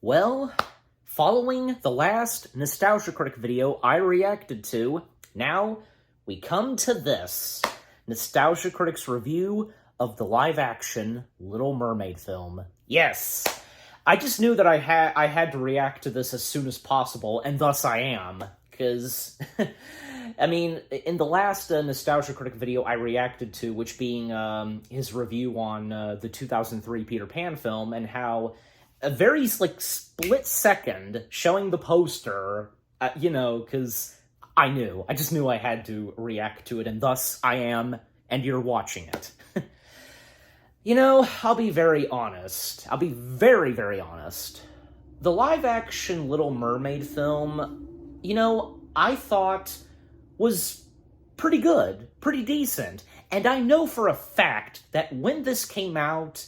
Well, following the last Nostalgia Critic video I reacted to, now we come to this Nostalgia Critic's review of the live-action Little Mermaid film. Yes, I just knew that I had to react to this as soon as possible, and thus I am, because, I mean, in the last Nostalgia Critic video I reacted to, which being his review on the 2003 Peter Pan film, and how a very, split second showing the poster, because I just knew I had to react to it, and thus I am, and you're watching it. I'll be very honest. I'll be very, very honest. The live-action Little Mermaid film, I thought was pretty good, pretty decent. And I know for a fact that when this came out,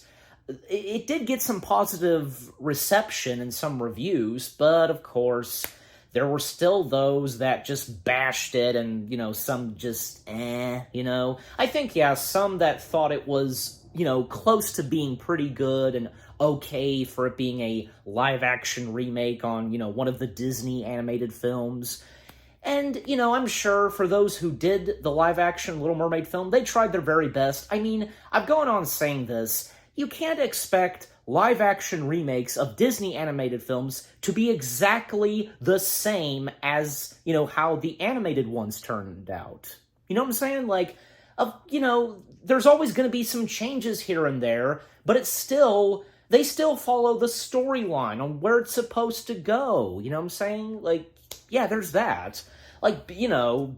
it did get some positive reception in some reviews, but of course, there were still those that just bashed it and, some just, I think, some that thought it was, close to being pretty good and okay for it being a live-action remake on, one of the Disney animated films. And, I'm sure for those who did the live-action Little Mermaid film, they tried their very best. I mean, I've gone on saying this. You can't expect live-action remakes of Disney animated films to be exactly the same as, how the animated ones turned out. You know what I'm saying? There's always going to be some changes here and there, but they still follow the storyline on where it's supposed to go. You know what I'm saying? There's that. The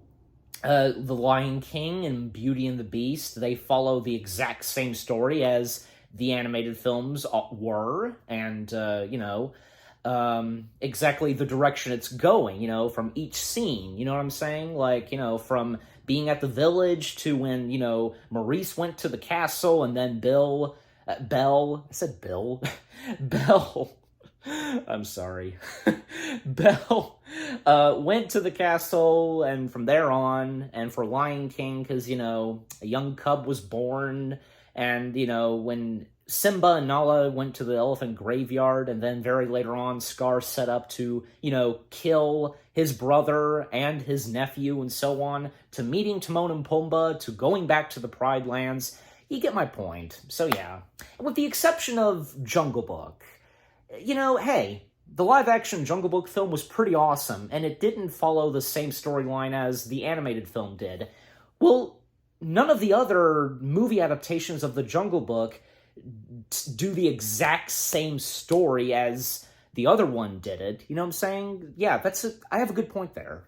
Lion King and Beauty and the Beast, they follow the exact same story as the animated films were, and, exactly the direction it's going, from each scene, you know what I'm saying? From being at the village to when, Maurice went to the castle, and then Belle, I'm sorry, Belle, went to the castle, and from there on, and for Lion King, because, a young cub was born, and, when Simba and Nala went to the elephant graveyard, and then very later on, Scar set up to, kill his brother and his nephew and so on, to meeting Timon and Pumbaa, to going back to the Pride Lands. You get my point. So yeah. With the exception of Jungle Book, hey, the live-action Jungle Book film was pretty awesome, and it didn't follow the same storyline as the animated film did. Well, none of the other movie adaptations of the Jungle Book do the exact same story as the other one did it. You know what I'm saying? Yeah, I have a good point there.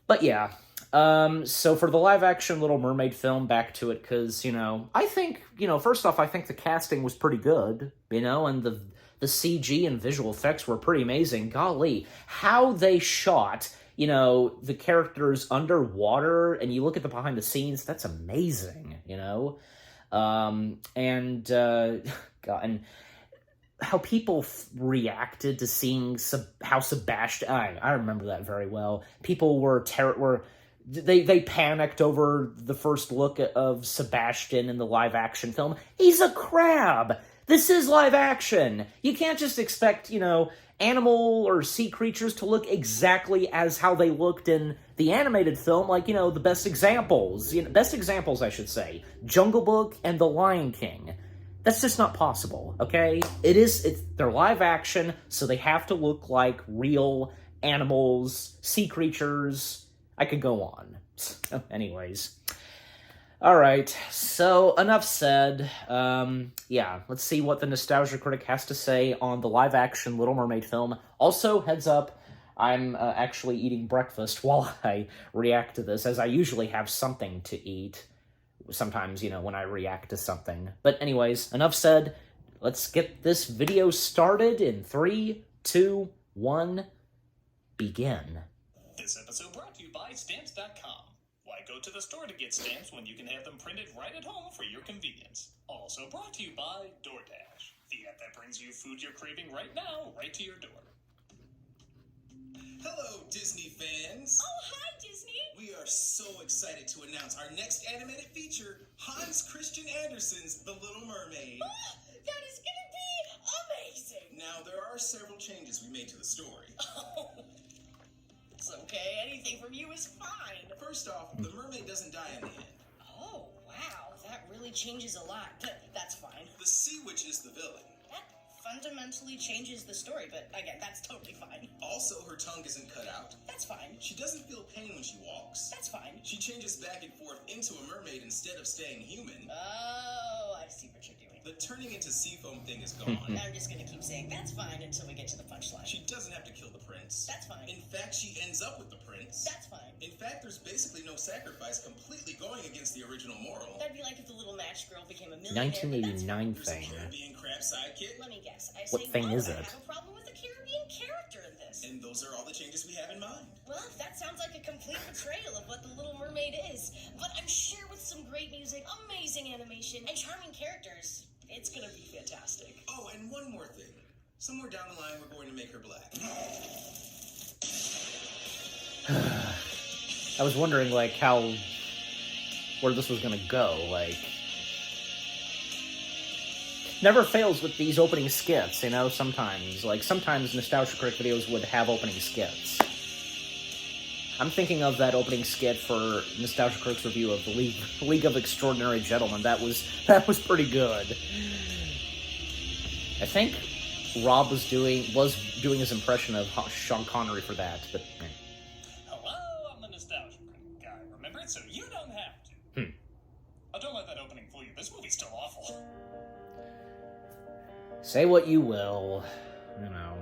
But yeah, so for the live-action Little Mermaid film, back to it, because, I think, first off, I think the casting was pretty good, and the CG and visual effects were pretty amazing. Golly, how they shot, the characters underwater, and you look at the behind the scenes, that's amazing, God, and how people reacted to seeing how Sebastian, I remember that very well. People they panicked over the first look of Sebastian in the live-action film. He's a crab! This is live action. You can't just expect, animal or sea creatures to look exactly as how they looked in the animated film, the best examples, I should say, Jungle Book and The Lion King. That's just not possible, okay? They're live action, so they have to look like real animals, sea creatures. I could go on. Anyways. Alright, so enough said. Let's see what the Nostalgia Critic has to say on the live-action Little Mermaid film. Also, heads up, I'm actually eating breakfast while I react to this, as I usually have something to eat. Sometimes, when I react to something. But anyways, enough said. Let's get this video started in 3, 2, 1, begin. This episode brought to you by Stamps.com. Why go to the store to get stamps when you can have them printed right at home for your convenience? Also brought to you by DoorDash, the app that brings you food you're craving right now, right to your door. Hello, Disney fans! Oh, hi, Disney! We are so excited to announce our next animated feature, Hans Christian Andersen's The Little Mermaid. That is gonna be amazing! Now, there are several changes we made to the story. Oh, it's okay. Anything from you is fine. First off, the mermaid doesn't die in the end. Oh, wow. That really changes a lot. That's fine. The sea witch is the villain. That fundamentally changes the story, but again, that's totally fine. Also, her tongue isn't cut out. That's fine. She doesn't feel pain when she walks. That's fine. She changes back and forth into a mermaid instead of staying human. Oh, I see what you're doing. The turning into sea foam thing is gone. I'm just gonna keep saying that's fine until we get to the punchline. She doesn't have to kill the prince. That's fine. In fact, she ends up with the prince. That's fine. In fact, there's basically no sacrifice, completely going against the original moral. That'd be like if the little match girl became a millionaire. 1989 There's a thing. Caribbean crab sidekick. Let me guess. I What say thing no, is I it? have a problem with the Caribbean character in this. And those are all the changes we have in mind. Well, that sounds like a complete betrayal of what the Little Mermaid is. But I'm sure with some great music, amazing animation, and charming characters, it's gonna be fantastic. Oh, and one more thing. Somewhere down the line, we're going to make her black. I was wondering, like, where this was gonna go, like... Never fails with these opening skits, you know, sometimes. Like, sometimes Nostalgia Critic videos would have opening skits. I'm thinking of that opening skit for Nostalgia Critic's review of the League of Extraordinary Gentlemen. That was pretty good. I think Rob was doing his impression of Sean Connery for that, but... Hello, I'm the Nostalgia Critic guy. Remember it so you don't have to. Oh, don't let that opening fool you. This movie's still awful. Say what you will, you know.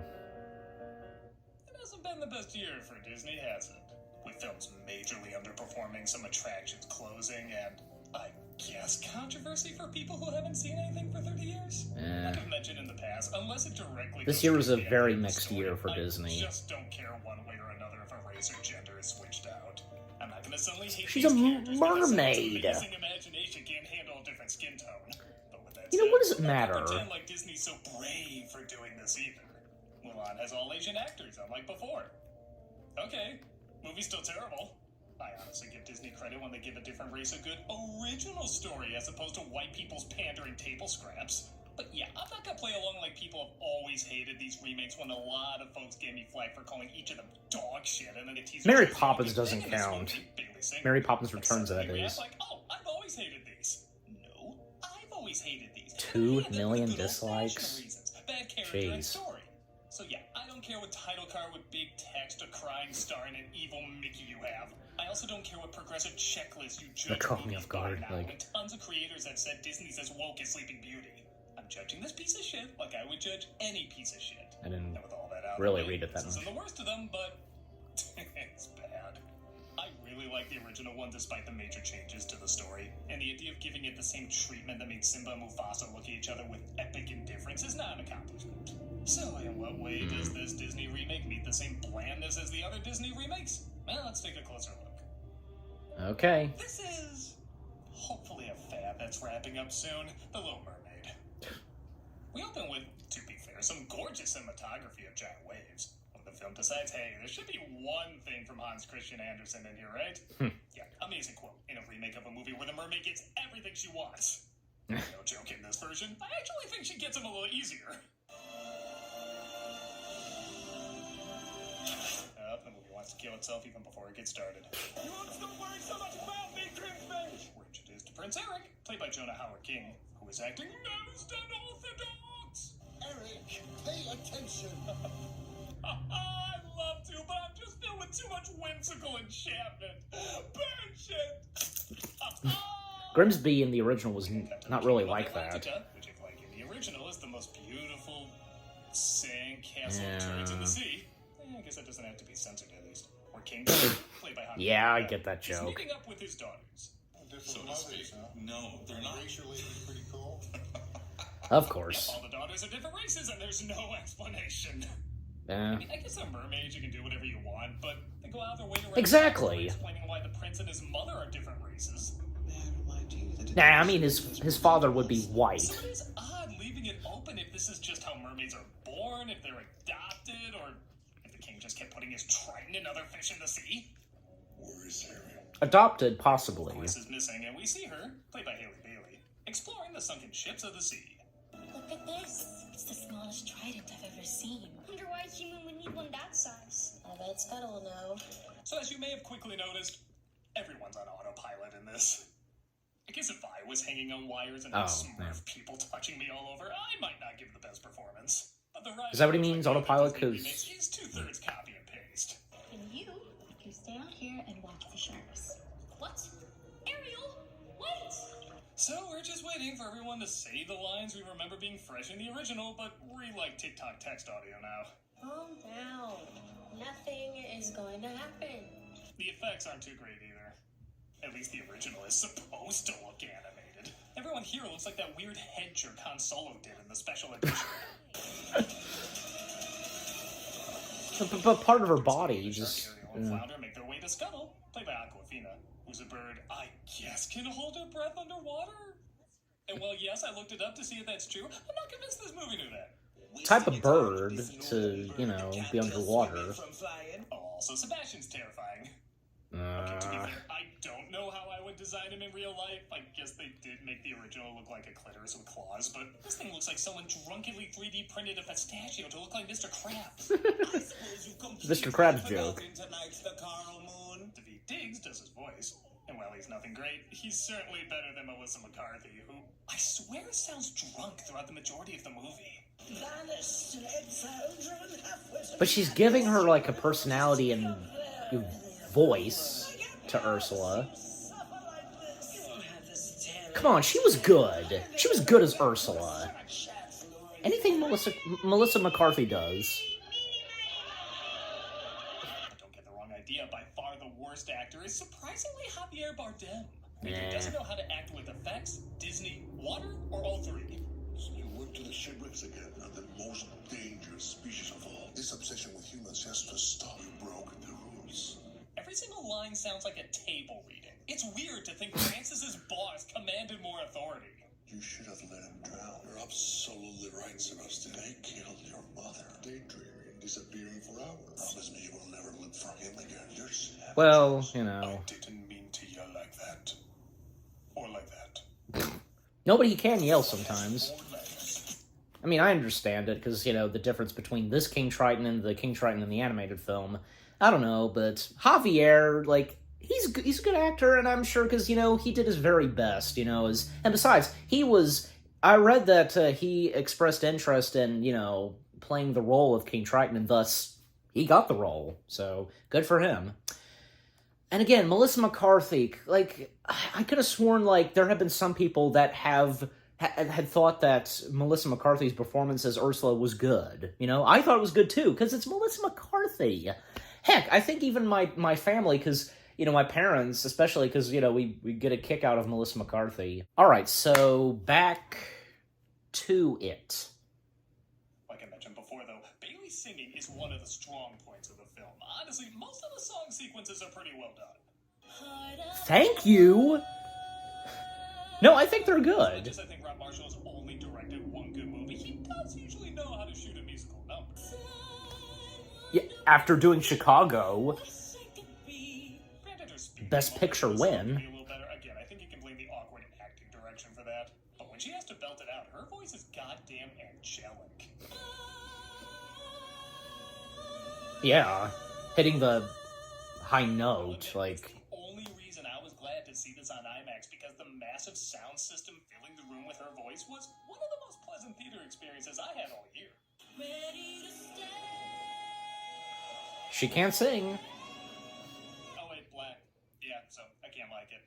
It hasn't been the best year for Disney, has it? With films majorly underperforming, some attractions closing, and I guess controversy for people who haven't seen anything for 30 years? Like I've mentioned in the past, unless it directly This goes year to was a the very end of the mixed story, year for I Disney. just don't care one way or another if a race or gender is switched out. I'm not gonna suddenly hate She's these a characters because someone's mermaid. amazing imagination can't handle a different skin tone. But with that You know, said, what does it I'm not matter? gonna pretend like Disney's so brave for doing this either. Mulan has all Asian actors, unlike before. Okay, movie's still terrible. I honestly give Disney credit when they give a different race a good original story as opposed to white people's pandering table scraps. But yeah, I'm not gonna play along like people have always hated these remakes when a lot of folks gave me flack for calling each of them dog shit and then the teaser. Mary Poppins doesn't count. Mary Poppins Returns, that is. Like, oh, I've always hated these. No, I've always hated these. 2 million dislikes? Bad character and Jeez. story. So yeah, I don't care what title card with big text, a crying star, and an evil Mickey you have. I also don't care what progressive checklist you judge caught me movies off guard, by now, like- and tons of creators have said Disney's as woke as Sleeping Beauty. I'm judging this piece of shit like I would judge any piece of shit. I didn't And with all that out really of the way, read it that this isn't much. the worst of them, but it's bad. I really like the original one despite the major changes to the story, and the idea of giving it the same treatment that made Simba and Mufasa look at each other with epic indifference is not an accomplishment. So, in what way does this Disney remake meet the same blandness as the other Disney remakes? Well, let's take a closer look. Okay. This is hopefully a fad that's wrapping up soon, The Little Mermaid. We open with, to be fair, some gorgeous cinematography of giant waves. When the film decides, hey, there should be one thing from Hans Christian Andersen in here, right? Yeah, amazing quote in a remake of a movie where the mermaid gets everything she wants. No joke in this version. I actually think she gets him a little easier. The movie wants to kill itself even before it gets started. You won't stop worrying so much about me, Prince. We're introduced to Prince Eric, played by Jonah Howard King, who is acting most unorthodox. Eric, pay attention. I'd love to, but I'm just filled with too much whimsical enchantment. Burn shit. Grimsby in the original was not really like that. Which, if like in the original, is the most beautiful sandcastle Yeah. turrets in the sea. I guess that doesn't have to be censored at least. Or King, played by Hans Yeah, I Christian get that He's joke. meeting up with his daughters. So to speak. No, they're not. Racially pretty cool. Of course. All the daughters are different races, and there's no explanation. I Yeah. mean, I guess they're mermaids, you can do whatever you want, but they go out of their way to write Exactly. explaining why the prince and his mother are different races. Nah, I mean, his father would be white. So it is odd leaving it open if this is just how mermaids are born, if they're adopted, or if the king just kept putting his trident and other fish in the sea. Where is Ariel? Adopted, possibly. Chris is missing, and we see her, played by Haley Bailey, exploring the sunken ships of the sea. The Look at this. It's the smallest trident I've ever seen. Wonder why a human would need one that size. I bet Scuttle will know. So as you may have quickly noticed, everyone's on autopilot in this. I guess if I was hanging on wires and had Smurf people touching me all over, I might not give the best performance. But the Is that what he means, autopilot? Because is 2/3 copy and paste. And you stay out here and watch the sharks. What? Ariel, wait! So we're just waiting for everyone to say the lines we remember being fresh in the original, but like TikTok text audio now. Calm down. Nothing is going to happen. The effects aren't too great either. At least the original is supposed to look animated. Everyone here looks like that weird head jerk Han Solo did in the special edition. but part of her body just... Ariel and Flounder make their way to Scuttle, played by Aquafina, who's a bird I guess can hold her breath underwater. And well, yes, I looked it up to see if that's true. I'm not convinced this movie knew that. Type of bird to, you know, be underwater. Also, Sebastian's terrifying. Okay, to be fair, I don't know how I would design him in real life. I guess they did make the original look like a clitoris with claws, but this thing looks like someone drunkenly 3D printed a pistachio to look like Mr. Krabs. Mr. Krabs joke. David Diggs does his voice, and while he's nothing great, he's certainly better than Melissa McCarthy, who I swear sounds drunk throughout the majority of the movie. But she's giving her, like, a personality and voice to Ursula. Come on, she was good. She was good as Ursula. Anything Melissa McCarthy does. Don't get the wrong idea, by far the worst actor is surprisingly Javier Bardem. If he doesn't know how to act with effects, Disney, water, or all three. You went to the shipwrecks again, and the most dangerous species of all. This obsession with humans has to stop. You broke the rules. Every single line sounds like a table reading. It's weird to think Francis's boss commanded more authority. You should have let him drown. You're absolutely right, Sebastian. They killed your mother. Daydreaming, disappearing for hours. Promise me you will never look for him again. You're savage. Well, you know. I didn't mean to yell like that. Or like that. Nobody can yell sometimes. I mean, I understand it, because, you know, the difference between this King Triton and the King Triton in the animated film. I don't know, but Javier, like, he's a good actor, and I'm sure, because, you know, he did his very best, you know, and besides, I read that he expressed interest in, you know, playing the role of King Triton, and thus, he got the role, so, good for him. And again, Melissa McCarthy, like, I could have sworn, like, there have been some people that had thought that Melissa McCarthy's performance as Ursula was good. You know, I thought it was good too, because it's Melissa McCarthy. Heck, I think even my family, because, you know, my parents, especially because, you know, we get a kick out of Melissa McCarthy. Alright, so back to it. Like I mentioned before, though, Bailey's singing is one of the strong points of the film. Honestly, most of the song sequences are pretty well done. Thank you! No, I think they're good. I think Rob Marshall has only directed one good movie. He does usually know how to shoot a musical number. Yeah, after doing Chicago, Best Picture win. A little better. Again, I think you can blame the awkward acting direction for that. But when she has to belt it out, her voice is goddamn angelic. Yeah, hitting the high note, like... Only reason I was glad to see this on IMAX because the massive sound system filling the room with her voice was one of the most pleasant theater experiences I had all year. She can't sing. Oh wait, black. Yeah, so I can't like it.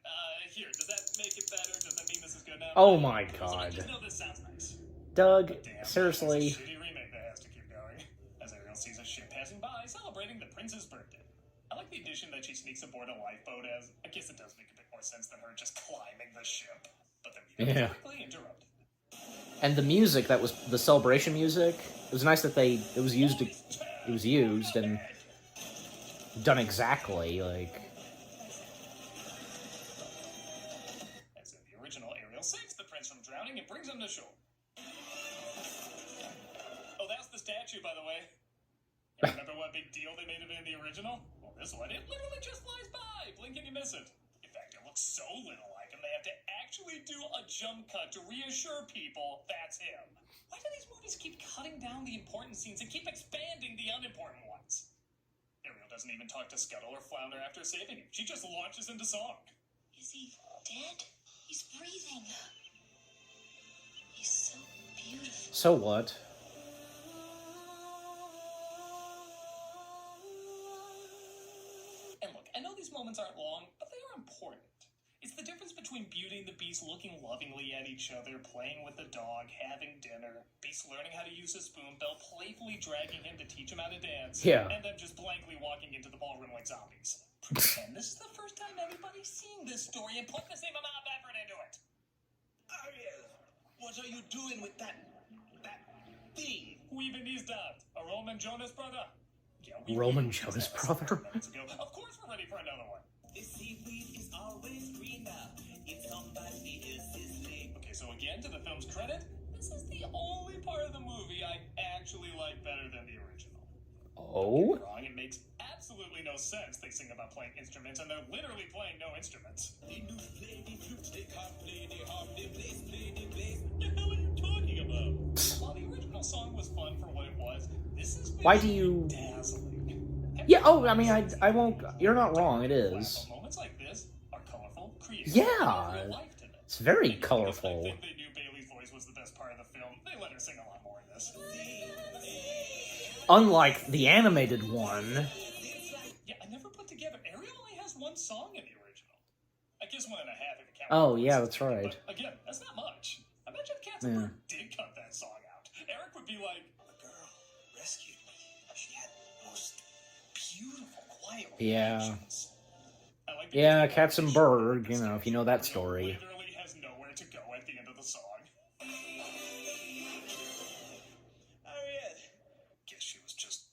Here, does that make it better? Does that mean this is good now? Oh my god. I just know this sounds nice. Doug, Damn, seriously. That's a shitty remake that has to keep going. As Ariel sees a ship passing by, celebrating the prince's birthday. I like the addition that she sneaks aboard a lifeboat as, I guess it does make a bit more sense than her just climbing the ship. But the music is quickly interrupted. And the music, that was the celebration music, it was nice that it was used and done exactly, like... As in the original, Ariel saves the prince from drowning and brings him to shore. Oh, that's the statue, by the way. You remember what big deal they made of it in the original? Well, this one, it literally just flies by. Blink and you miss it. In fact, it looks so little like him, they have to actually do a jump cut to reassure people that's him. Why do these movies keep cutting down the important scenes and keep expanding the unimportant ones? Ariel doesn't even talk to Scuttle or Flounder after saving him. She just launches into song. Is he dead? He's breathing. He's so beautiful. So what? And look, I know these moments aren't long, but they are important. It's the difference between Beauty and the Beast looking lovingly at each other, playing with the dog, having dinner, Beast learning how to use a spoon, Belle playfully dragging him to teach him how to dance, Yeah. and them just blankly walking into the ballroom like zombies. Pretend this is the first time anybody's seen this story and put the same amount of effort into it. Ariel, what are you doing with that thing? Who even needs that? A Roman Jonas brother? Yeah, we Roman knew Jonas this brother? 2 minutes ago. Of course we're ready for another one. The seaweed is always greener if somebody else is late. Okay, so again, to the film's credit, this is the only part of the movie I actually like better than the original. Oh? Wrong, it makes absolutely no sense. They sing about playing instruments, and they're literally playing no instruments. They do play the flute, they can't play the harp, they play the bass. What the hell are you talking about? While the original song was fun for what it was, this is Why do you... dazzling. Yeah, oh, I mean, I won't... You're not wrong, it is. Moments like this are colorful, creative, Yeah. and real life to them. It's very I colorful. think they knew Bailey's voice was the best part of the film. They let her sing a lot more in this. Unlike the animated one. Yeah, I never put together. Ariel only has one song in the original. I guess 1.5 if you count. Oh, yeah, that's right. But again, that's not much. Imagine if Cats Yeah. did cut that song out. Eric would be like, A girl rescued me. She had the most beautiful, quiet Yeah. reactions. I like Yeah, because Katzenberg, you know, if you know that story. literally has nowhere to go at the end of the song. Ariel. Guess she was just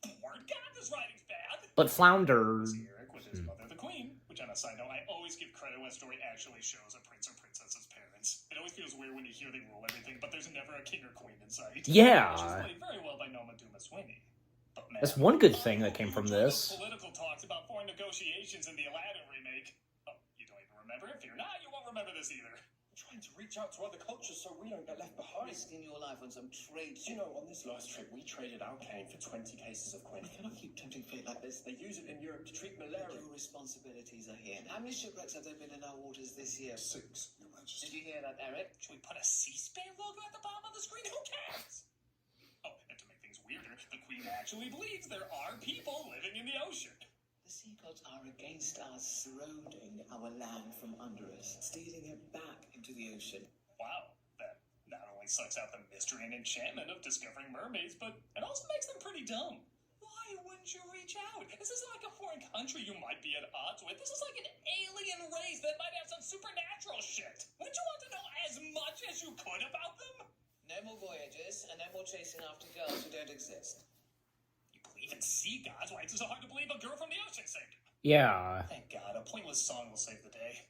bored. God, this writing's bad. But Flounder... See Eric with his mother, the queen, which on a side note, I always give credit when a story actually shows a prince or princess's parents. It always feels weird when you hear they rule everything, but there's never a king or queen in sight. Yeah. Which is played very well by Noma Duma Sweeney. But man, That's one good thing that came from who enjoyed those this. political talks about foreign negotiations in the Aladdin remake. Oh, you don't even remember? Fear not, you won't remember this either. Trying to reach out to other cultures so we don't get left behind. Risking your life on some trade. You know, on this last trip, we traded our cane for 20 cases of quinine. We cannot keep tempting fate like this. They use it in Europe to treat malaria. Your responsibilities are here. How many shipwrecks have there been in our waters this year? 6, Your Majesty. Did you hear that, Eric? Should we put a C-SPAN logo at the bottom of the screen? Who cares? Oh, and to make things weirder, the queen actually believes there are people living in the ocean. The sea gods are against us, eroding our land from under us, stealing it back into the ocean. Wow, that not only sucks out the mystery and enchantment of discovering mermaids, but it also makes them pretty dumb. Why wouldn't you reach out? This isn't like a foreign country you might be at odds with. This is like an alien race that might have some supernatural shit. Wouldn't you want to know as much as you could about them? No more voyages, and no more chasing after girls who don't exist. You believe in sea gods? Why is it so hard to believe a girl from the ocean saved you? Yeah. Thank God, a pointless song will save the day.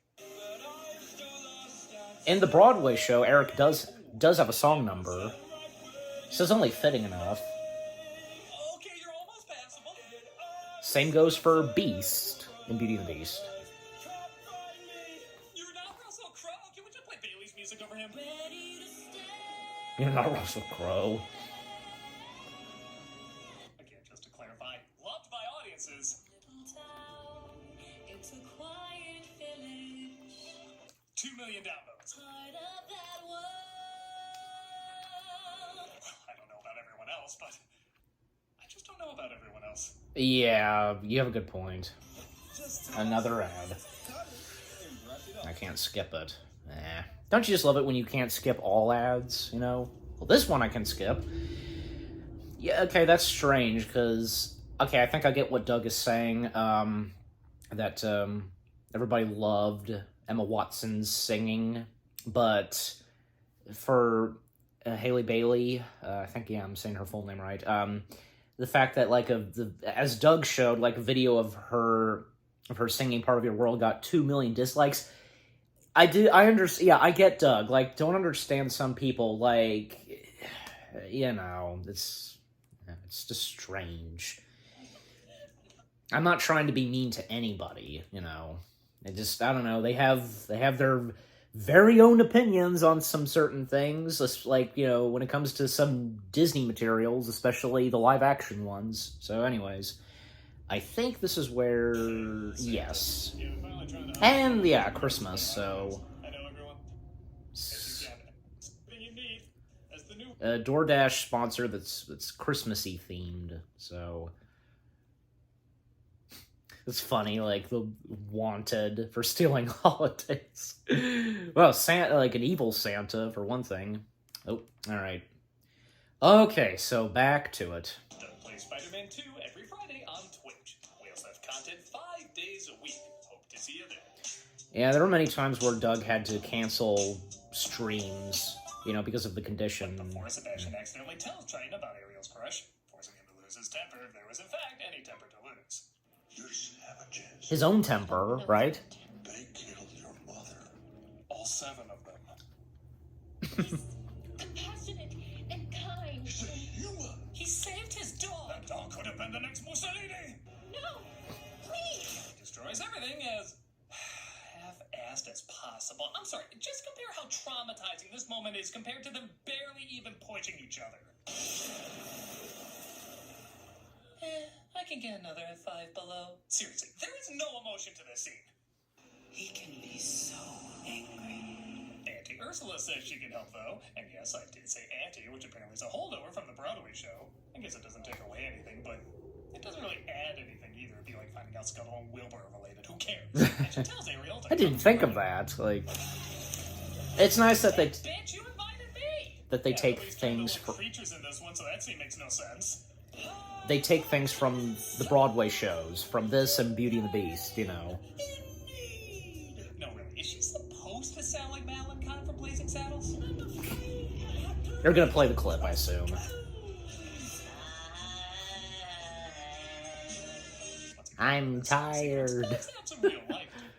In the Broadway show, Eric does have a song number. So it's only fitting enough. Okay, you're almost passable. Same goes for Beast in Beauty and the Beast. You're not Russell Crowe. Can we just play Bailey's music over him? You're not Russell Crowe. Again, just to clarify, loved by audiences. It's a quiet village. 2 million downloads. Part of that world. I don't know about everyone else, but I just don't know about everyone else. Yeah, you have a good point. Another ad. I can't skip it. Don't you just love it when you can't skip all ads, you know? Well, this one I can skip. Yeah, okay, that's strange, because... Okay, I think I get what Doug is saying, that everybody loved Emma Watson's singing, but for Haley Bailey, I think, yeah, I'm saying her full name right, the fact that, like, as Doug showed, like, a video of her singing Part of Your World got 2 million dislikes. I understand, yeah, I get Doug, like, don't understand some people, like, you know, it's just strange. I'm not trying to be mean to anybody, you know. I don't know, they have their very own opinions on some certain things, like, when it comes to some Disney materials, especially the live-action ones. So anyways, I think this is where... yes. And, yeah, Christmas, so... A DoorDash sponsor that's Christmassy themed, so... It's funny, like, the wanted for stealing holidays. Well, Santa, like an evil Santa, for one thing. Oh, alright. Okay, so back to it. Doug plays Spider-Man 2 every Friday on Twitch. We also have content 5 days a week. Hope to see you there. Yeah, there were many times where Doug had to cancel streams, because of the condition. But before Sebastian accidentally tells Triton about Ariel's crush, forcing him to lose his temper if there was in fact any temper to lose. You're savages. His own temper, right? They killed your mother. All 7 of them. He's compassionate and kind. He's a human. He saved his dog. That dog could have been the next Mussolini. No, please. He destroys everything as half-assed as possible. I'm sorry, just compare how traumatizing this moment is compared to them barely even pushing each other. I can get another 5 below. Seriously, there is no emotion to this scene. He can be so angry. Auntie Ursula says she can help, though. And yes, I did say Auntie, which apparently is a holdover from the Broadway show. I guess it doesn't take away anything, but it doesn't really add anything either. It'd be like finding out Scuttle and Wilbur are related. Who cares? And she tells Ariel to I didn't think of that. Like, it's nice that they Bitch, you invited me! take Nobody's things killing the creatures in this one, so that scene makes no sense. they take things from the Broadway shows, from this and Beauty and the Beast, No, really, is she supposed to sound like Madeline Kahn from Blazing Saddles? They're gonna play the clip, I assume. I'm tired. Let's have some real life to it.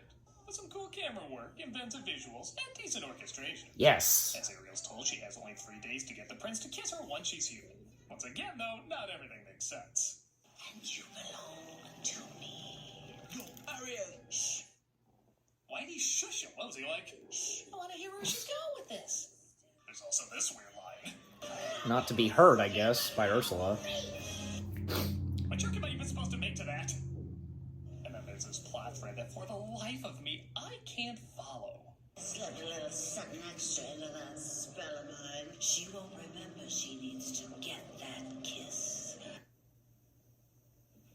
With some cool camera work, inventive visuals, and decent orchestration. Yes. As Ariel's told, she has only 3 days to get the prince to kiss her once she's human. Once again, though, not everything makes sense. And you belong to me. No, Ariel. Shh. Why'd he shush him? What was he like? Shh. I want to hear where she's going with this. There's also this weird line. Not to be heard, I guess, by Ursula. What joke am I even supposed to make to that? And then there's this plot thread that for the life of me, I can't follow. Slip a little something extra into that spell of mine. She won't remember she needs to get that kiss.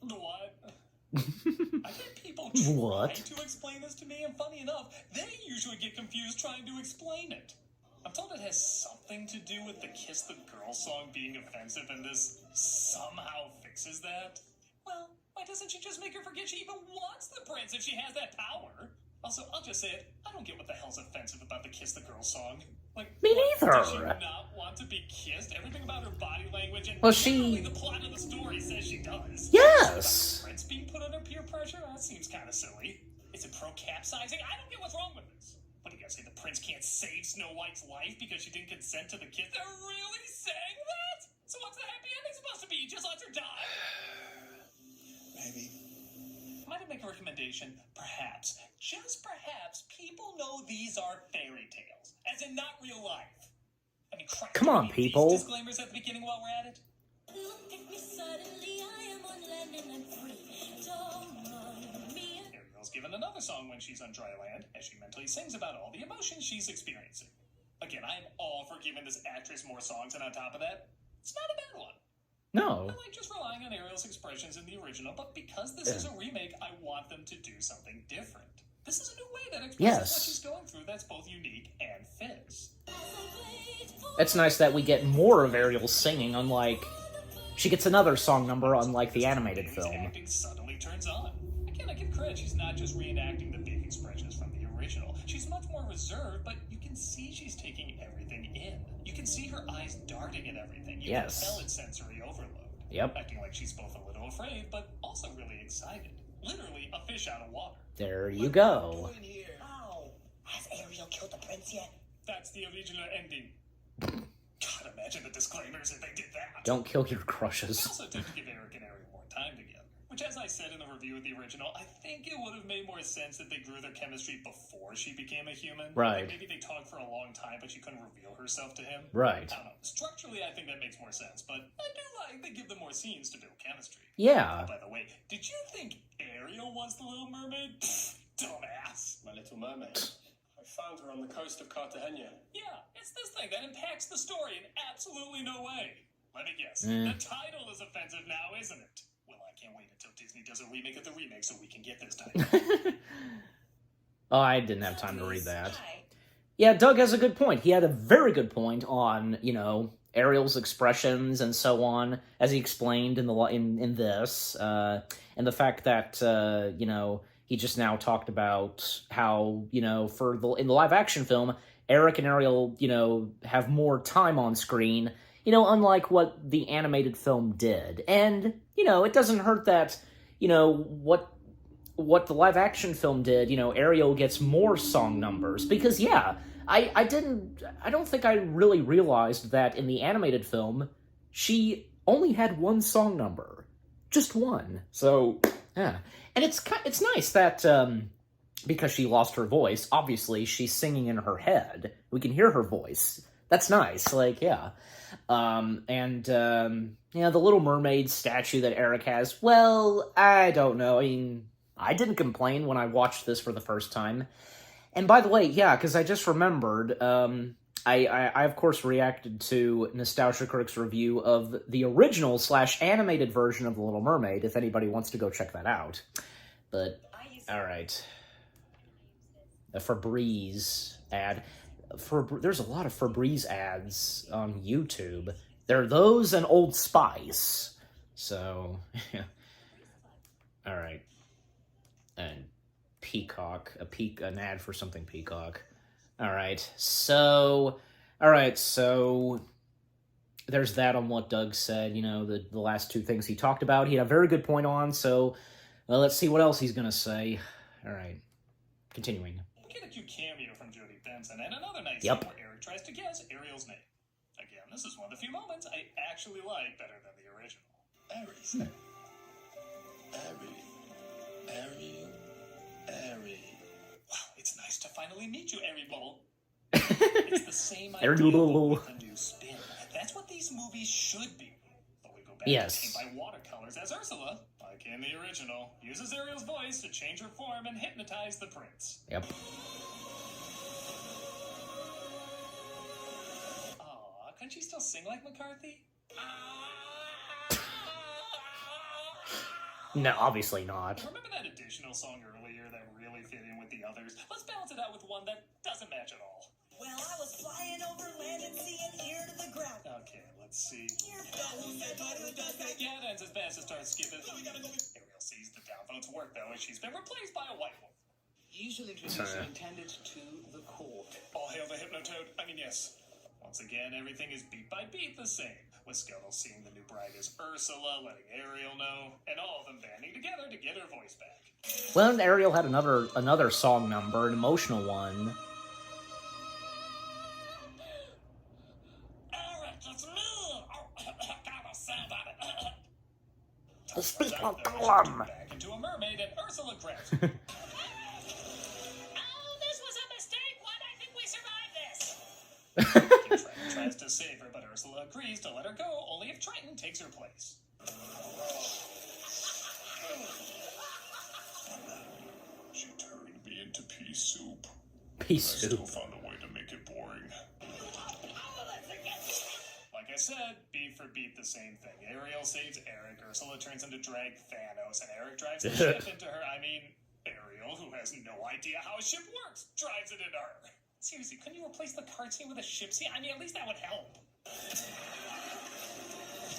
What? I get people try What? to explain this to me, and funny enough, they usually get confused trying to explain it. I'm told it has something to do with the Kiss the Girl song being offensive, and this somehow fixes that. Well, why doesn't she just make her forget she even wants the prince if she has that power? Also, I'll just say it, I don't get what the hell's offensive about the Kiss the Girl song. Like, Me what, neither. Does she not want to be kissed? Everything about her body language and Well, literally the plot of the story says she does. Yes. About the prince being put under peer pressure? That seems kind of silly. Is it pro-capsizing? I don't get what's wrong with this. What do you guys say, the prince can't save Snow White's life because she didn't consent to the kiss? They're really saying that? So what's the happy ending supposed to be? He just lets her die? Maybe. Might I make a recommendation? Perhaps, just perhaps, people know these are fairy tales, as in not real life. I mean, crap. Come on, do we need people. these disclaimers at the beginning while we're at it? Look at me suddenly, I am on land and I'm free. Don't mind me. Ariel's given another song when she's on dry land, as she mentally sings about all the emotions she's experiencing. Again, I am all for giving this actress more songs, and on top of that, it's not a bad one. No. I like just relying on Ariel's expressions in the original, but because this is a remake, I want them to do something different. This is a new way that expresses Yes. what she's going through that's both unique and fits. It's nice that we get more of Ariel singing, unlike... She gets another song number, unlike the animated film. Acting suddenly turns on. Again, I give credit, she's not just reenacting the big expressions from the original. She's much more reserved, but you can see she's taking everything in. You can see her eyes darting at everything. You Yes. can tell it's sensory overload. Yep. Acting like she's both a little afraid, but also really excited. Literally a fish out of water. There you go. Doing here. Oh, has Ariel killed the prince yet? That's the original ending. God, imagine the disclaimers if they did that. Don't kill your They crushes. also did give Eric and Ariel more time together. Which, as I said in the review of the original, I think it would have made more sense if they grew their chemistry before she became a human. Right. Like maybe they talked for a long time, but she couldn't reveal herself to him. Right. I don't know. Structurally, I think that makes more sense, but I do like they give them more scenes to build chemistry. Yeah. Oh, by the way, did you think Ariel was the Little Mermaid? Pfft, dumbass. My Little Mermaid. I found her on the coast of Cartagena. Yeah, it's this thing that impacts the story in absolutely no way. Let me guess. The title is offensive now, isn't it? Well, I can't wait until Disney does a remake of the remake so we can get this title. Oh, I didn't have time to read that. Yeah, Doug has a good point. He had a very good point on, you know, Ariel's expressions and so on, as he explained in this, and the fact that you know, he just now talked about how, you know, in the live action film, Eric and Ariel, you know, have more time on screen, you know, unlike what the animated film did. And, you know, it doesn't hurt that, you know, what the live action film did, you know, Ariel gets more song numbers. Because, yeah, I don't think I really realized that in the animated film, she only had one song number. Just one. So, yeah. And it's nice that, because she lost her voice, obviously she's singing in her head. We can hear her voice. That's nice, like, yeah. You know, the Little Mermaid statue that Eric has, well, I don't know. I mean, I didn't complain when I watched this for the first time. And by the way, yeah, because I just remembered, I of course reacted to Nostalgia Critic's review of the original / animated version of The Little Mermaid, if anybody wants to go check that out. But, alright. A Febreze ad. There's a lot of Febreze ads on YouTube. There are those and Old Spice. So, yeah. Alright. And Peacock. An ad for something Peacock. Alright, so there's that on what Doug said, you know, the last two things he talked about. He had a very good point on, so let's see what else he's gonna say. Alright, continuing. Get a cute cameo from Jodie Benson and another nice Yep. scene where Eric tries to guess Ariel's name. Again, this is one of the few moments I actually like better than the original. Aries. Ari. Wow, it's nice to finally meet you, Ari Bubble. It's the same idea, Ari but Bubble. with a new spin. That's what these movies should be. But we go back Yes. to paint by watercolors as Ursula, like in the original, uses Ariel's voice to change her form and hypnotize the prince. Yep. Aw, couldn't she still sing like McCarthy? No, obviously not. Remember that additional song earlier that really fit in with the others? Let's balance it out with one that doesn't match at all. Well, I was flying over land and sea and ear to the ground. Okay, let's see. Who said but who does that? Yeah, it ends as fast as starts skipping. Ariel sees the downvotes work though, and she's been replaced by a white one. You shall introduce your intended to the court. All hail the Hypnotoad. I mean, yes. Once again, everything is beat by beat the same. With Skeletal seeing the new bride as Ursula, letting Ariel know, and all of them banding together to get her voice back. Well, and Ariel had another song number, an emotional one. Eric, it's me! Gotta say that. Speak Turns out, of though, she Gollum. turned back into a mermaid, and Ursula grabs her. Oh, this was a mistake. Why do I think we survived this? Triton tries to save her, but Ursula agrees to let her go only if Triton takes her place. She turned me into pea soup. Pea I still soup. found a way to make it boring. Like I said, beat for beat the same thing. Ariel saves Eric, Ursula turns into drag Thanos, and Eric drives the ship into her. I mean, Ariel, who has no idea how a ship works, drives it into her. Seriously, couldn't you replace the cart scene with a ship scene? I mean, at least that would help.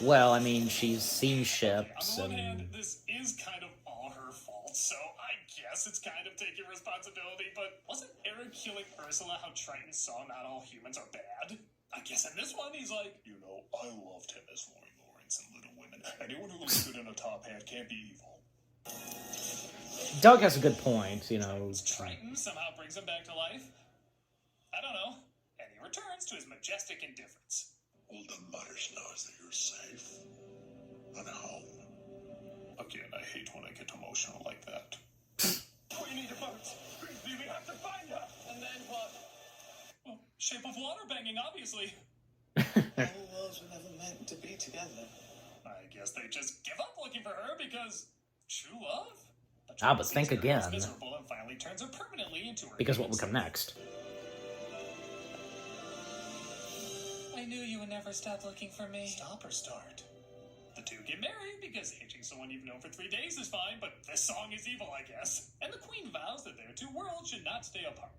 Well, I mean, she's seen On ships the one and... hand, this is kind of all her fault, so I guess it's kind of taking responsibility, but wasn't Eric killing Ursula how Triton saw not all humans are bad? I guess in this one, he's like, You know, I loved him as Roy Lawrence in Little Women. Anyone who looks good in a top hat can't be evil. Doug has a good point, you know. Triton somehow brings him back to life. I don't know. And he returns to his majestic indifference. All that matters now is that you're safe and home. Again, I hate emotional like that. We need a boat. We have to find her. And then what? Well, Shape of Water banging, obviously. Our worlds were never meant to be together. I guess they just give up looking for her because true love? But think again. Miserable and finally turns her permanently into her Because what will come next? I knew you would never stop looking for me. Stop or start? The two get married because hitching someone you've known for 3 days is fine, but this song is evil, I guess. And the queen vows that their two worlds should not stay apart.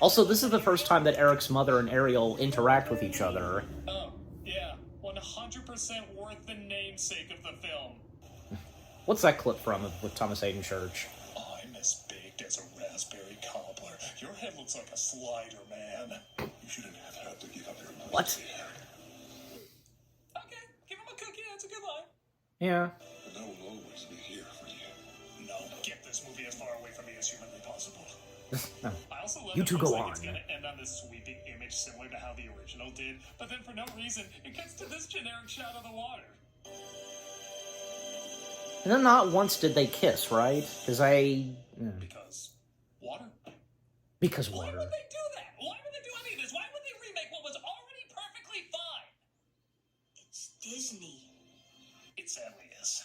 Also, this is the first time that Eric's mother and Ariel interact with each other. Oh, yeah. 100% worth the namesake of the film. What's that clip from with Thomas Hayden Church? I'm as baked as a raspberry cobbler. Your head looks like a slider, man. You shouldn't have had to give up your money. What? Okay, give him a cookie, that's a good line. Yeah. And I will always be here for you. No, get this movie as far away from me as humanly possible. No. I also love You it two looks go like on. It's gonna end on this sweeping image similar to how the original did, but then for no reason, it cuts to this generic shot of the water. And then not once did they kiss, right? Because Because water. Because Why water. would they do that? Why would they do any of this? Why would they remake what was already perfectly fine? It's Disney. It sadly is.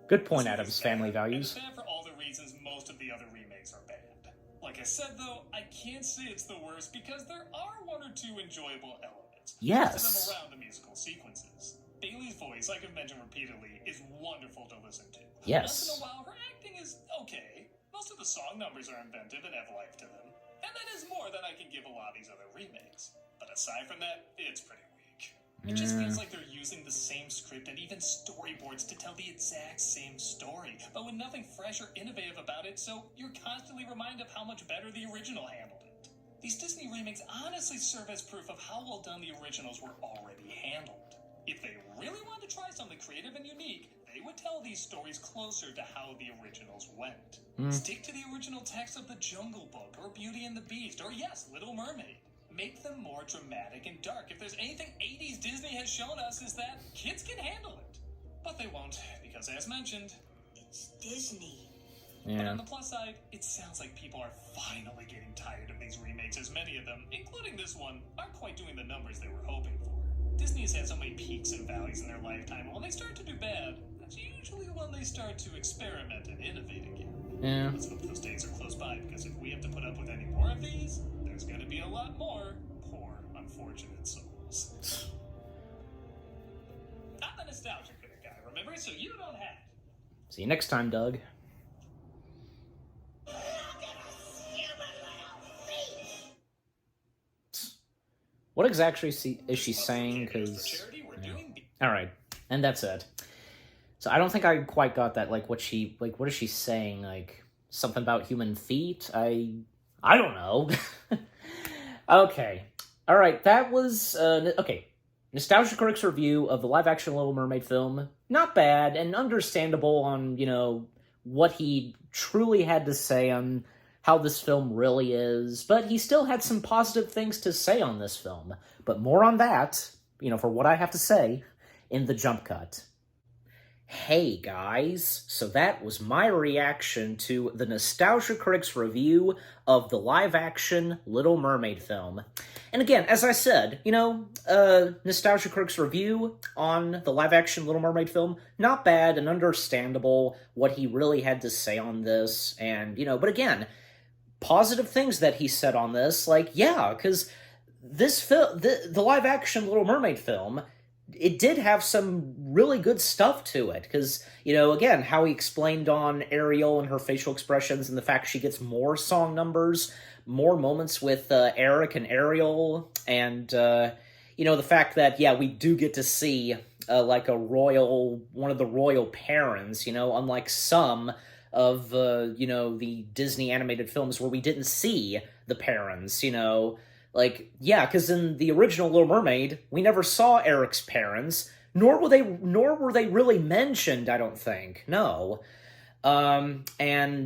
Good point, Adam's family values. And it's bad for all the reasons most of the other remakes are bad. Like I said, though, I can't say it's the worst because there are one or two enjoyable elements. Yes. Most of them around the musical sequences. Bailey's voice, like I've mentioned repeatedly, is wonderful to listen to. Yes. Once in a while, her acting is okay. Most of the song numbers are inventive and have life to them. And that is more than I can give a lot of these other remakes. But aside from that, it's pretty weak. It just feels like they're using the same script and even storyboards to tell the exact same story, but with nothing fresh or innovative about it, so you're constantly reminded of how much better the original handled it. These Disney remakes honestly serve as proof of how well done the originals were already handled. If they really wanted to try something creative and unique, they would tell these stories closer to how the originals went. Stick to the original text of The Jungle Book, or Beauty and the Beast, or yes, Little Mermaid. Make them more dramatic and dark. If there's anything 80s Disney has shown us is that kids can handle it. But they won't, because as mentioned, It's Disney. but Yeah. on the plus side, it sounds like people are finally getting tired of these remakes, as many of them, including this one, aren't quite doing the numbers they were hoping for. Disney has had so many peaks and valleys in their lifetime, and when they start to do bad, that's usually when they start to experiment and innovate again. Yeah. Let's hope those days are close by, because if we have to put up with any more of these, there's going to be a lot more poor, unfortunate souls. I'm the nostalgia critic guy, remember? So you don't have to. See you next time, Doug. What exactly is she saying? Because all right, and that's it. So I don't think I quite got that. Like, what is she saying? Like something about human feet? I don't know. Okay, all right. That was okay. Nostalgia Critic's review of the live-action Little Mermaid film. Not bad and understandable on what he truly had to say on how this film really is, but he still had some positive things to say on this film. But more on that, for what I have to say, in the jump cut. Hey guys, so that was my reaction to the Nostalgia Critic's review of the live-action Little Mermaid film. And again, as I said, Nostalgia Critic's review on the live-action Little Mermaid film, not bad and understandable what he really had to say on this, and, but again, positive things that he said on this, because this film, the live-action Little Mermaid film, it did have some really good stuff to it, because, again, how he explained on Ariel and her facial expressions and the fact she gets more song numbers, more moments with Eric and Ariel, and, the fact that, we do get to see, one of the royal parents, unlike some of, the Disney animated films where we didn't see the parents, because in the original Little Mermaid, we never saw Eric's parents, nor were they really mentioned, I don't think. No. Some of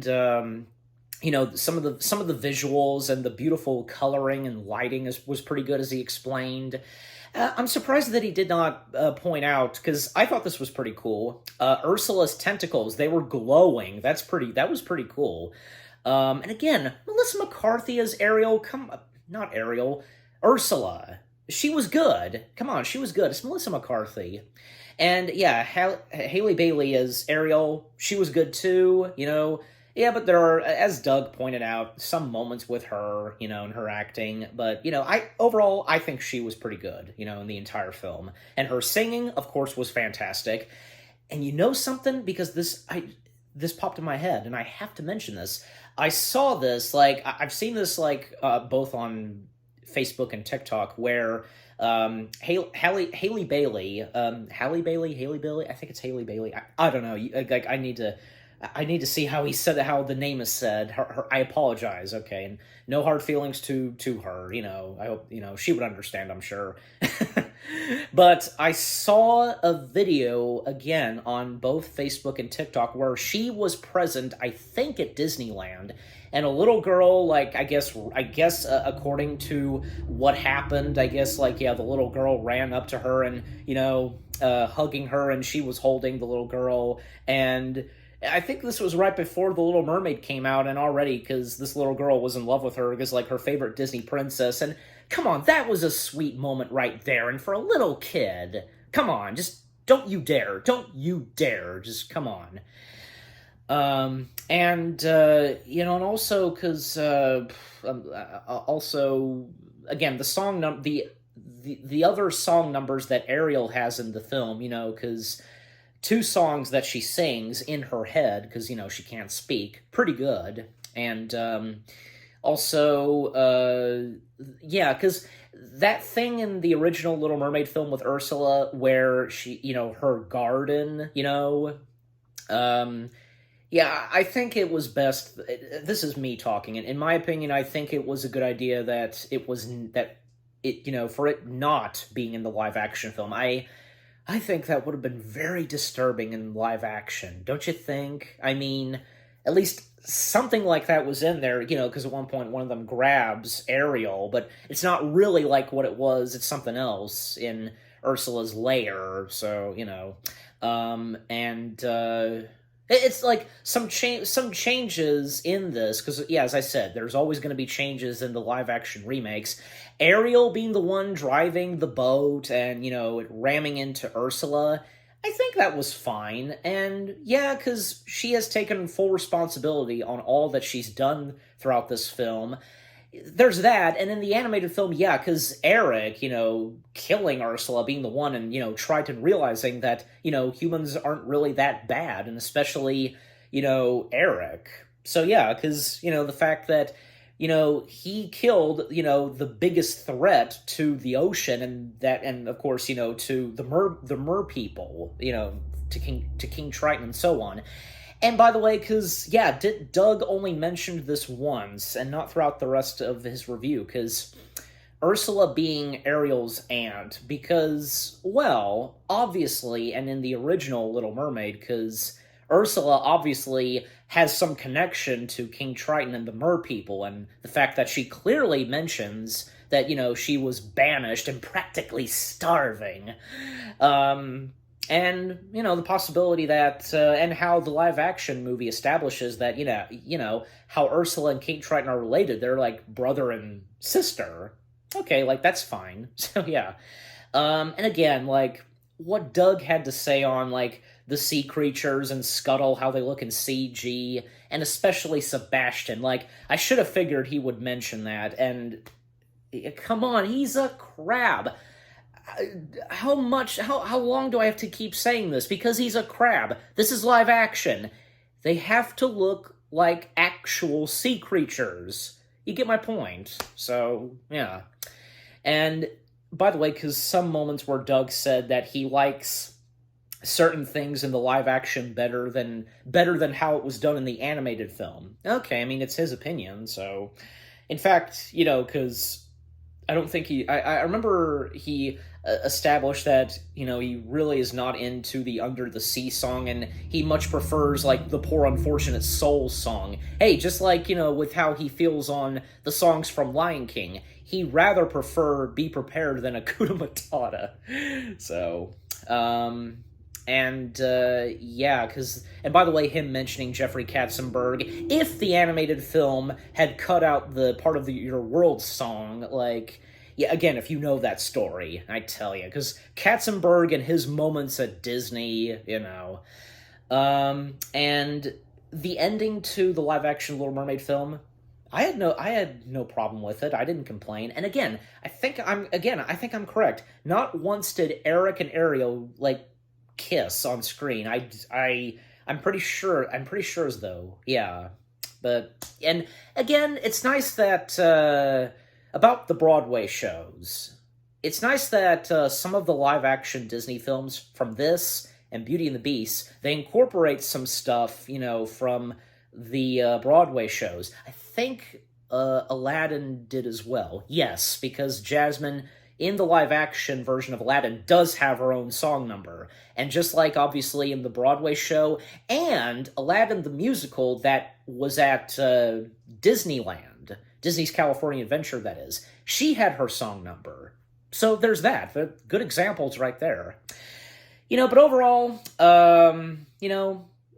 the visuals and the beautiful coloring and lighting was pretty good, as he explained. I'm surprised that he did not point out, because I thought this was pretty cool. Ursula's tentacles, they were glowing. That was pretty cool. And again, Melissa McCarthy as Ariel, not Ariel, Ursula. She was good. Come on, she was good. It's Melissa McCarthy. And yeah, Haley Bailey as Ariel, she was good too, Yeah, but there are, as Doug pointed out, some moments with her, in her acting. But, I think she was pretty good, in the entire film. And her singing, of course, was fantastic. And you know something? Because this popped in my head, and I have to mention this. I saw this, I've seen this, both on Facebook and TikTok, where Haley Bailey, I think it's Haley Bailey. I don't know. I need to see how how the name is said. I apologize, okay, and no hard feelings to her. I hope she would understand. I'm sure. But I saw a video again on both Facebook and TikTok where she was present, I think, at Disneyland, and a little girl, I guess, according to what happened, the little girl ran up to her and hugging her, and she was holding the little girl, and I think this was right before The Little Mermaid came out, and already, because this little girl was in love with her, because, her favorite Disney princess, and come on, that was a sweet moment right there, and for a little kid, come on, just don't you dare, just come on. And also, because, also, again, the other song numbers that Ariel has in the film, because 2 songs that she sings in her head, because, she can't speak, pretty good. And, because that thing in the original Little Mermaid film with Ursula, where she, her garden, I think it was best, this is me talking, and in my opinion, I think it was a good idea that for it not being in the live-action film. I think that would have been very disturbing in live action, don't you think? I mean, at least something like that was in there, because at one point one of them grabs Ariel, but it's not really like what it was, it's something else in Ursula's lair, so, it's like some changes in this, because, as I said, there's always going to be changes in the live-action remakes. Ariel being the one driving the boat and, ramming into Ursula, I think that was fine. And, because she has taken full responsibility on all that she's done throughout this film. There's that, and in the animated film, because Eric, killing Ursula, being the one, and, Triton realizing that, humans aren't really that bad, and especially, Eric. So, because, the fact that, he killed, the biggest threat to the ocean, and of course, to the mer people, to King Triton and so on. And by the way, because, Doug only mentioned this once, and not throughout the rest of his review, because Ursula being Ariel's aunt, because, well, obviously, and in the original Little Mermaid, because Ursula obviously has some connection to King Triton and the Mer people, and the fact that she clearly mentions that, she was banished and practically starving. And, the possibility that, and how the live-action movie establishes that, how Ursula and King Triton are related. They're like brother and sister. Okay, that's fine. So, and again, what Doug had to say on, the sea creatures and Scuttle, how they look in CG, and especially Sebastian. I should have figured he would mention that, and come on, he's a crab. How long do I have to keep saying this? Because he's a crab. This is live action. They have to look like actual sea creatures. You get my point. So, yeah. And, by the way, because some moments where Doug said that he likes certain things in the live action better than how it was done in the animated film. Okay, I mean, it's his opinion, so... In fact, because... I don't think I remember he established that, he really is not into the Under the Sea song, and he much prefers, the Poor Unfortunate Soul song. Hey, just with how he feels on the songs from Lion King. he rather prefer Be Prepared than Hakuna Matata. So, yeah, and by the way, him mentioning Jeffrey Katzenberg, if the animated film had cut out the part of Your World song, like, yeah, again, if you know that story, I tell you, because Katzenberg and his moments at Disney, and the ending to the live-action Little Mermaid film, I had no problem with it. I didn't complain. And again, I think I'm correct. Not once did Eric and Ariel, like, kiss on screen. I'm pretty sure as though, yeah. But, and again, it's nice that, about the Broadway shows, it's nice that some of the live-action Disney films from this and Beauty and the Beast, they incorporate some stuff, from the Broadway shows. I think Aladdin did as well. Yes, because Jasmine, in the live-action version of Aladdin, does have her own song number. And just like, obviously, in the Broadway show, and Aladdin the musical that was at Disneyland, Disney's California Adventure, that is, she had her song number. So there's that. Good examples right there. But overall,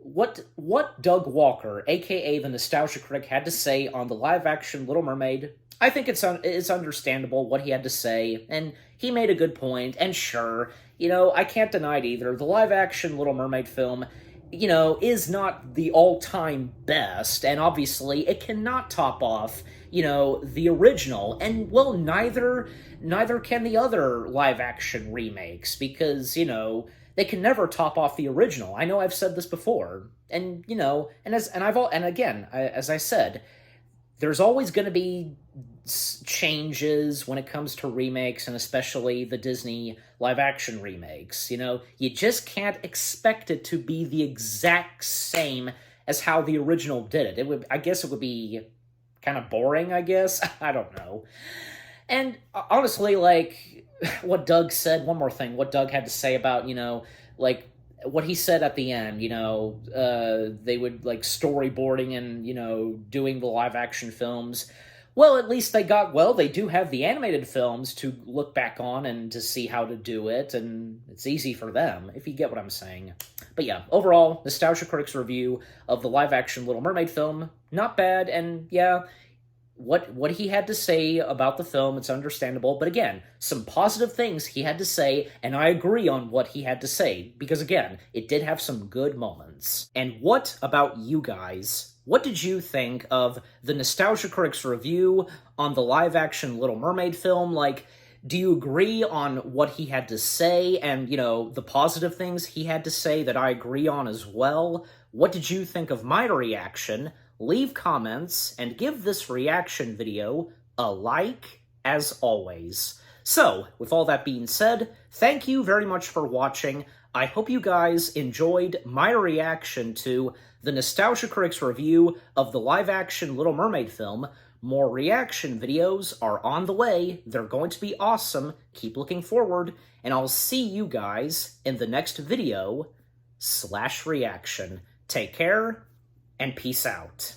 what Doug Walker, aka the Nostalgia Critic, had to say on the live-action Little Mermaid, I think it's understandable what he had to say, and he made a good point, and sure, I can't deny it either. The live-action Little Mermaid film, is not the all-time best, and obviously it cannot top off, the original, and, well, neither can the other live-action remakes, because, they can never top off the original. I know I've said this before, and, as I said, there's always going to be changes when it comes to remakes, and especially the Disney live-action remakes. You just can't expect it to be the exact same as how the original did it. I guess it would be kind of boring, I guess. I don't know. And honestly, like, what Doug said, one more thing, what Doug had to say about, like, what he said at the end, they would, like, storyboarding and, doing the live-action films. Well, at least they do have the animated films to look back on and to see how to do it, and it's easy for them, if you get what I'm saying. But yeah, overall, Nostalgia Critic's review of the live-action Little Mermaid film, not bad, and yeah, what he had to say about the film, it's understandable, but again, some positive things he had to say, and I agree on what he had to say, because again, it did have some good moments. And what about you guys? What did you think of the Nostalgia Critic's review on the live-action Little Mermaid film? Like, do you agree on what he had to say and, the positive things he had to say that I agree on as well? What did you think of my reaction? Leave comments and give this reaction video a like, as always. So, with all that being said, thank you very much for watching. I hope you guys enjoyed my reaction to the Nostalgia Critic's review of the live-action Little Mermaid film. More reaction videos are on the way. They're going to be awesome. Keep looking forward, and I'll see you guys in the next video /reaction. Take care, and peace out.